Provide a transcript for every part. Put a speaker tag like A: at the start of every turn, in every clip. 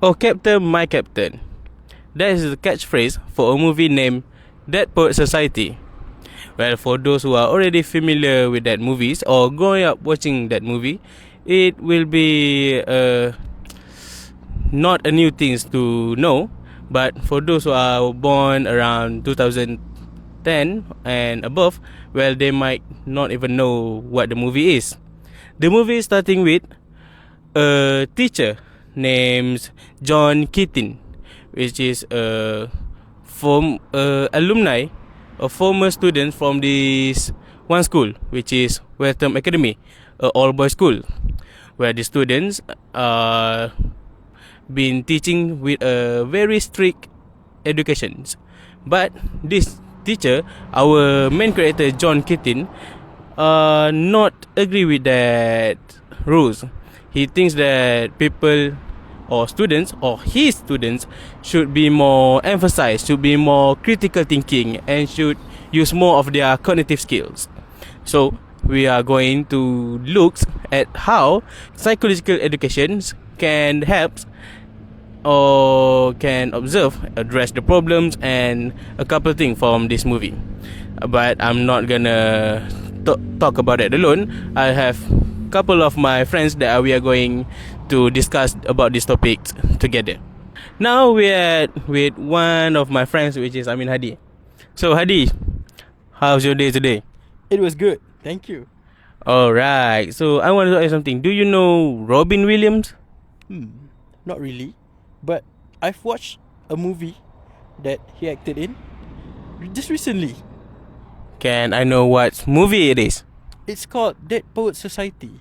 A: Oh, Captain, my Captain. That is the catchphrase for a movie named Dead Poet Society. Well, for those who are already familiar with that movies or growing up watching that movie, it will be not a new things to know. But for those who are born around 2010 and above, well, they might not even know what the movie is. The movie is starting with a teacher named John Keating, which is a alumni, a former student from this one school, which is Weltham Academy, a all-boys school, where the students are been teaching with a very strict educations. But this teacher, our main character John Keating, not agree with that rules. He thinks that people or students or his students should be more emphasized, should be more critical thinking, and should use more of their cognitive skills. So we are going to look at how psychological educations can help or can observe, address the problems and a couple things from this movie. But I'm not gonna talk about it alone. I have a couple of my friends that we are going to discuss about this topic together. Now we're with one of my friends, which is AMIN Hadi. So Hadi, how's your day today?
B: It was good, thank you.
A: Alright, so I want to ask you something. Do you know Robin Williams?
B: Not really, but I've watched a movie that he acted in just recently.
A: Can I know what movie it is?
B: It's called Dead Poet Society.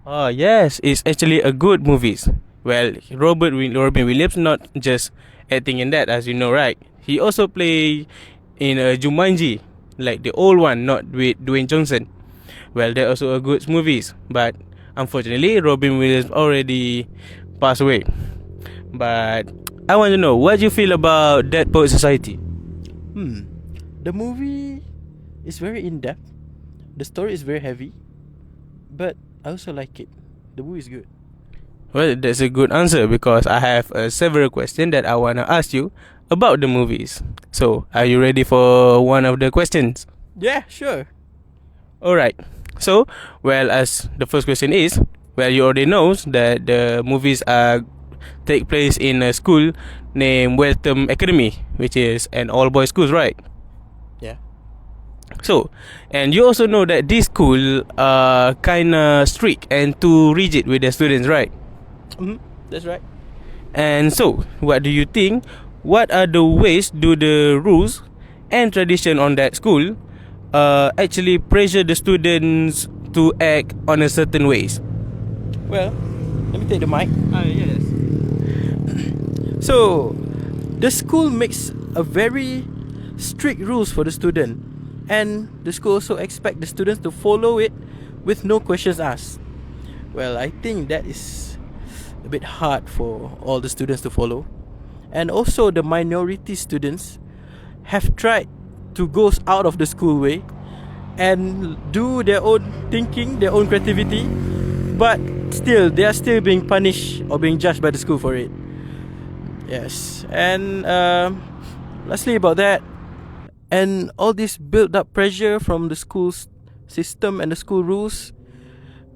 A: Oh yes, it's actually a good movie. Well, Robin Williams not just acting in that, as you know, right? He also play in a Jumanji, like the old one, not with Dwayne Johnson. Well, they're also a good movies, but unfortunately, Robin Williams already passed away. But I want to know, what do you feel about Dead Poet Society?
B: The movie is very in-depth. The story is very heavy, but I also like it. The movie is good.
A: Well, that's a good answer because I have several questions that I want to ask you about the movies. So, are you ready for one of the questions?
B: Yeah, sure.
A: Alright. So, well, as the first question is, well, you already know that the movies take place in a school named Weltham Academy, which is an all-boys school, right?
B: Yeah.
A: So, and you also know that this school are kinda strict and too rigid with their students, right?
B: That's right.
A: And so, what do you think? What are the ways do the rules and tradition on that school actually pressure the students to act on a certain ways?
B: Well, let me take the mic.
A: Yes.
B: So, the school makes a very strict rules for the student, and the school also expect the students to follow it with no questions asked. Well, I think that is a bit hard for all the students to follow. And also the minority students have tried to go out of the school way and do their own thinking, their own creativity, but still they are still being punished or being judged by the school for it. Yes. And lastly about that, and all this built up pressure from the school's system and the school rules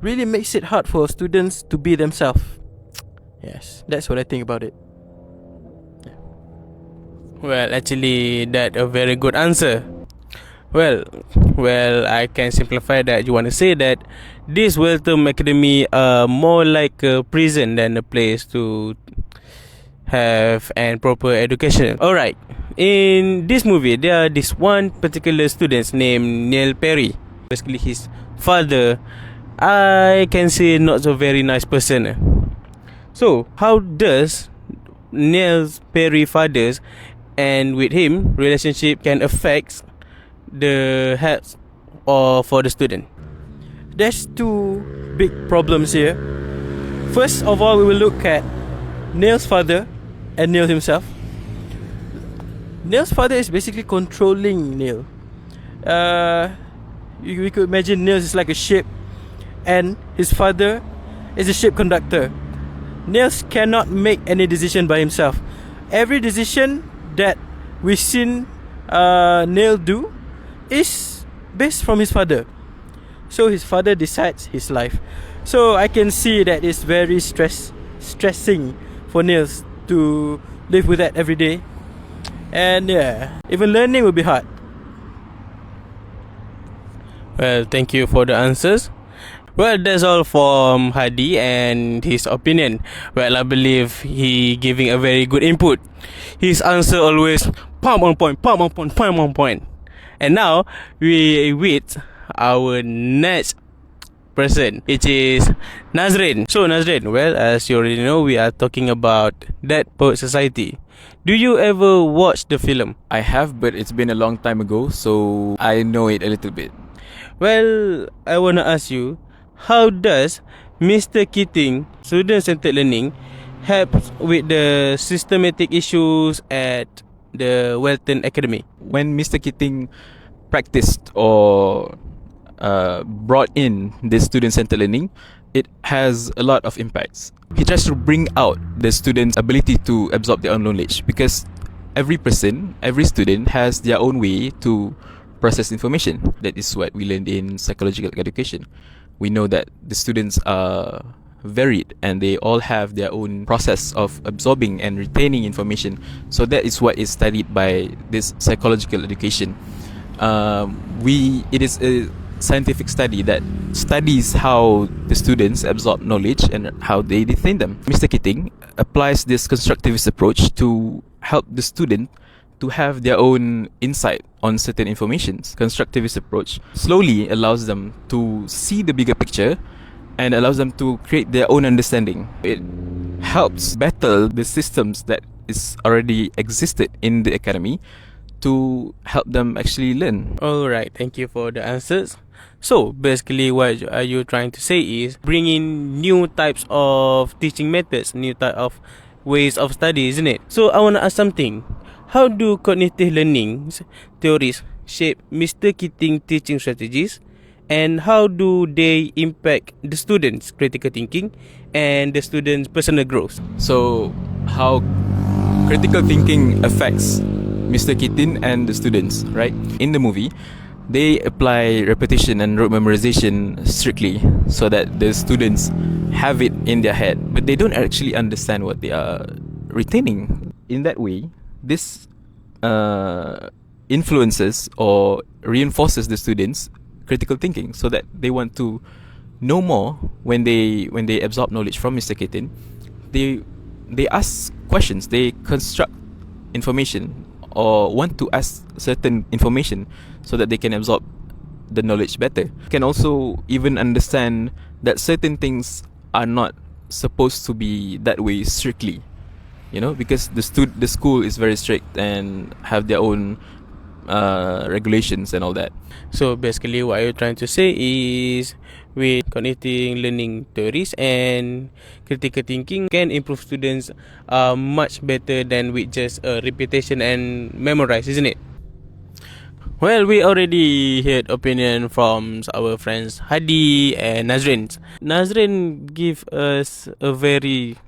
B: really makes it hard for students to be themselves. Yes, that's what I think about it.
A: Well, actually, that's a very good answer. Well, I can simplify that. You want to say that this Weltham Academy are more like a prison than a place to have an proper education. Alright, in this movie, there are this one particular student named Neil Perry. Basically, his father, I can say, not so very nice person. So, how does Neil Perry father's and with him relationship can affect the health or for the student?
B: There's two big problems here. First of all, we will look at Neil's father and Neil himself. Neil's father is basically controlling Neil. We could imagine Neil is like a ship, and his father is a ship conductor. Niels cannot make any decision by himself. Every decision that we seen Neil do is based from his father. So his father decides his life. So I can see that it's very stressing for Niels to live with that every day. And yeah, even learning will be hard.
A: Well, thank you for the answers. Well, that's all from Hadi and his opinion. Well, I believe he giving a very good input. His answer always pump on point, pump on point, pump on point. And now we with our next person, which is Nazrin. So Nazrin, well, as you already know, we are talking about Dead Poet Society. Do you ever watch the film?
C: I have, but it's been a long time ago, so I know it a little bit.
A: Well, I wanna ask you, how does Mr. Keating student-centered learning help with the systematic issues at the Welton Academy?
C: When Mr. Keating practiced or brought in this student-centered learning, it has a lot of impacts. He tries to bring out the students' ability to absorb their own knowledge, because every person, every student has their own way to process information. That is what we learned in psychological education. We know that the students are varied and they all have their own process of absorbing and retaining information. So that is what is studied by this psychological education. It is a scientific study that studies how the students absorb knowledge and how they retain them. Mr. Keating applies this constructivist approach to help the student to have their own insight on certain informations. Constructivist approach slowly allows them to see the bigger picture and allows them to create their own understanding. It helps battle the systems that is already existed in the academy to help them actually learn.
A: Alright, thank you for the answers. So basically what are you trying to say is bring in new types of teaching methods, new type of ways of study, isn't it? So I want to ask something. How do cognitive learning theories shape Mr. Keating teaching strategies, and how do they impact the students' critical thinking and the students' personal growth?
C: So how critical thinking affects Mr. Keating and the students, right? In the movie, they apply repetition and rote memorization strictly so that the students have it in their head, but they don't actually understand what they are retaining. In that way, this influences or reinforces the students' critical thinking, so that they want to know more when they absorb knowledge from Mr. Keating. They ask questions, they construct information, or want to ask certain information so that they can absorb the knowledge better. Can also even understand that certain things are not supposed to be that way strictly, because the school is very strict and have their own regulations and all that.
A: So basically what you're trying to say is with cognitive learning theories and critical thinking can improve students much better than with just repetition and memorize, isn't it? Well, we already heard opinion from our friends Hadi and Nazrin. Nazrin give us a very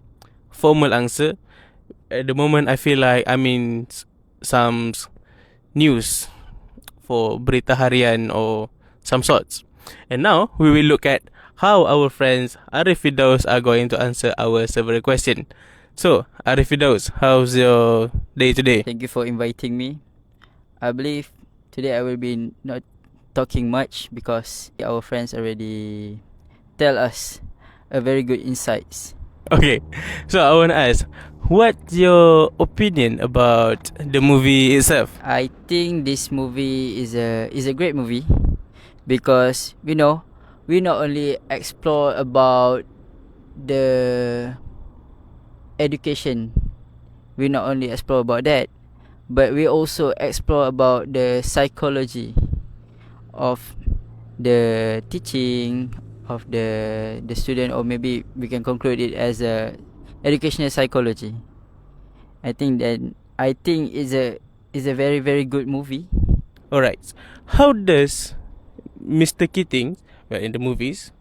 A: formal answer. At the moment I feel like I'm in some news for Berita Harian or some sorts. And now we will look at how our friends ARIF FIRDAUS are going to answer our several questions. So, ARIF FIRDAUS, how's your day today?
D: Thank you for inviting me. I believe today I will be not talking much because our friends already tell us a very good insights.
A: Okay, so I want to ask, what's your opinion about the movie itself?
D: I think this movie is a great movie because we not only explore about the education, we not only explore about that, but we also explore about the psychology of the teaching of the student, or maybe we can conclude it as a educational psychology. I think it's a very, very good movie.
A: Alright, how does Mr. Keating, well, in the movies,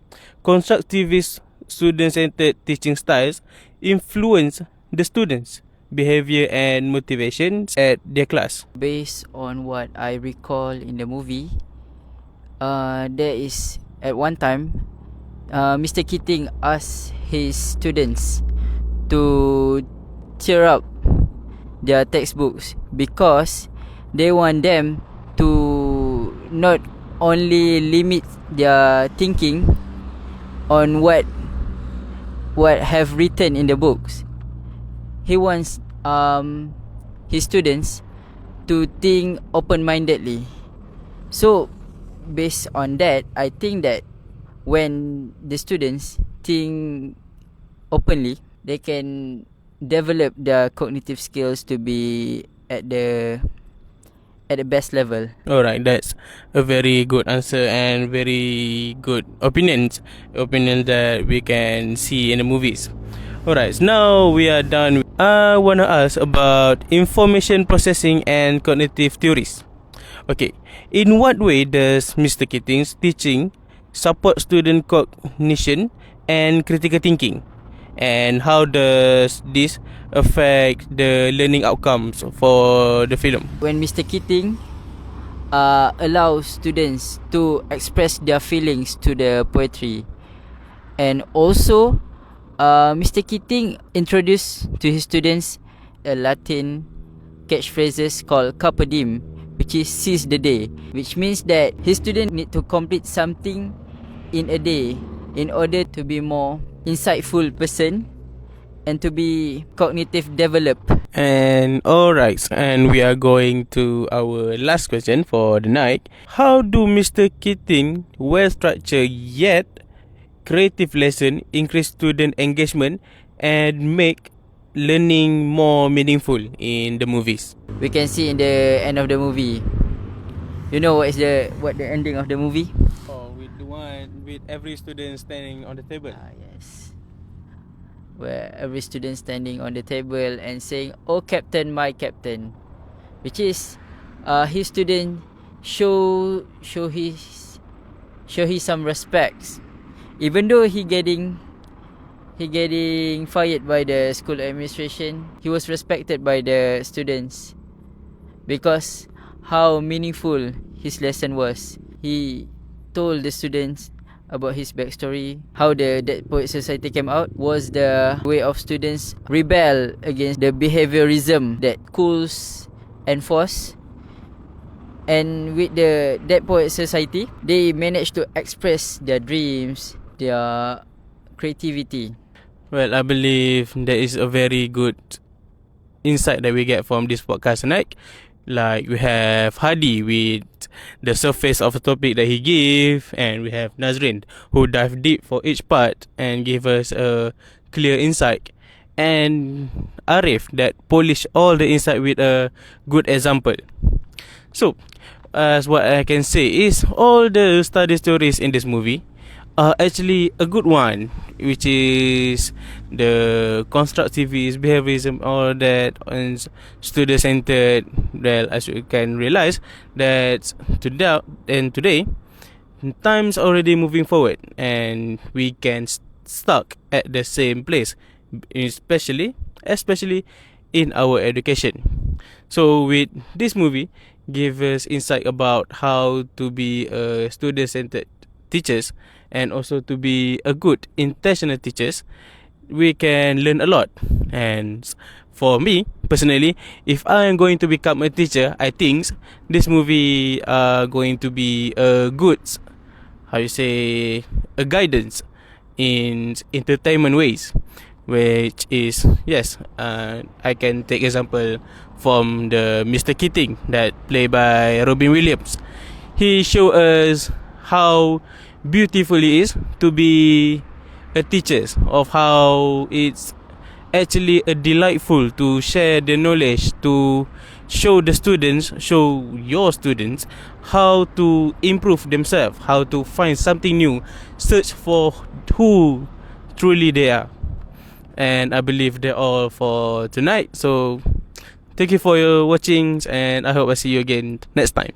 A: constructivist student-centered teaching styles influence the students' behavior and motivations at their class?
D: Based on what I recall in the movie, there is at one time, Mr. Keating asked his students to tear up their textbooks because they want them to not only limit their thinking on what have written in the books. He wants his students to think open-mindedly. So based on that, I think that when the students think openly, they can develop their cognitive skills to be at the best level.
A: Alright, that's a very good answer and very good opinions that we can see in the movies. Alright, so now we are done. I wanna ask about information processing and cognitive theories. Okay, in what way does Mr. Keating's teaching support student cognition and critical thinking? And how does this affect the learning outcomes for the film?
D: When Mr. Keating allows students to express their feelings to the poetry, and also Mr. Keating introduced to his students a Latin catchphrases called carpe diem, which is seize the day, which means that his students need to complete something in a day in order to be more insightful person and to be cognitive developed.
A: And alright, and we are going to our last question for the night. How do Mr. Keating well structured yet creative lesson increase student engagement and make learning more meaningful in the movies?
D: We can see in the end of the movie. You know what the ending of the movie?
A: Oh, with the one with every student standing on the table.
D: Yes. Where every student standing on the table and saying, "Oh captain, my captain," which is his student show his some respects, even though he getting fired by the school administration. He was respected by the students because how meaningful his lesson was. He told the students about his backstory, how the Dead Poet Society came out was the way of students rebel against the behaviorism that schools enforce. And with the Dead Poet Society, they managed to express their dreams, their creativity.
A: Well, I believe there is a very good insight that we get from this podcast tonight. Like we have Hadi with the surface of the topic that he gave, and we have Nazrin who dive deep for each part and give us a clear insight, and Arif that polish all the insight with a good example. So, as what I can say is all the study stories in this movie are actually a good one, which is the constructivist behaviorism, all that, and student centered. Well, as you can realize that today time's already moving forward and we can stuck at the same place, especially in our education. So with this movie give us insight about how to be a student centered teachers and also to be a good intentional teachers. We can learn a lot. And for me personally, if I am going to become a teacher, I think this movie are going to be a good, a guidance in entertainment ways, which is I can take example from the Mr. Keating that played by Robin Williams. He show us how beautiful it is to be a teacher, of how it's actually a delightful to share the knowledge, to show your students how to improve themselves, how to find something new, search for who truly they are. And I believe they're all for tonight. So thank you for your watching, and I hope I see you again next time.